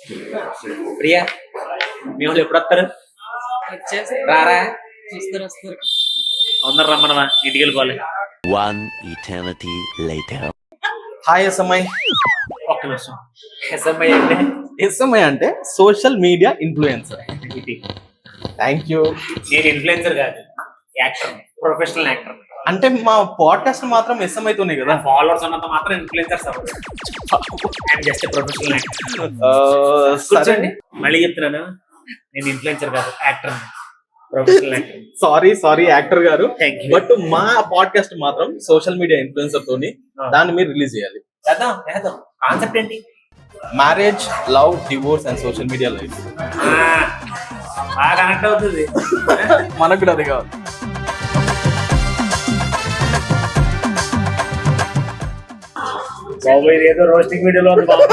ప్రియా మీ వాళ్ళు ఎప్పుడు వస్తారు? వచ్చేసి రారా వస్తారు. అందరు రమ్మనమా, ఇంటికి వెళ్ళిపోవాలి. One eternity later. Hi SMI. ఒక్క నిమిషం. ఎస్ఎంఐ అంటే ఎస్ఎంఐ అంటే social media influencer. Thank you. నేను ఇన్ఫ్లుయెన్సర్ కాదు, యాక్టర్, ప్రొఫెషనల్ యాక్టర్. అంటే మా పాడ్కాస్ట్ మాత్రం ఎస్ఎంఐ తోనే కదా. ఫాలోవర్స్ ఉన్నంత మాత్రం ఇన్ఫ్లుయెన్సర్స్ అవ్వదు. I'm just professional actor. సరే, కూర్చోండి. మళ్ళీ చెప్తున్నాను, నేను ఇన్ఫ్లుయెన్సర్ కాదు, actor, professional actor. Sorry actor గారు. Thank you. బట్ మా పాడ్కాస్ట్ మాత్రం సోషల్ మీడియా ఇన్ఫ్లుయెన్సర్ తోని దాన్ని మీరు రిలీజ్ చేయాలి. చేద్దాం. కాన్సెప్ట్ ఏంటి? Marriage, love, divorce and social media life. బాగా కనెక్ట్ అవుతుంది. మనకు కూడా అది కావాలి. బాబు ఇది ఏదో రోస్టింగ్ వీడియోలో ఉంది బాబు.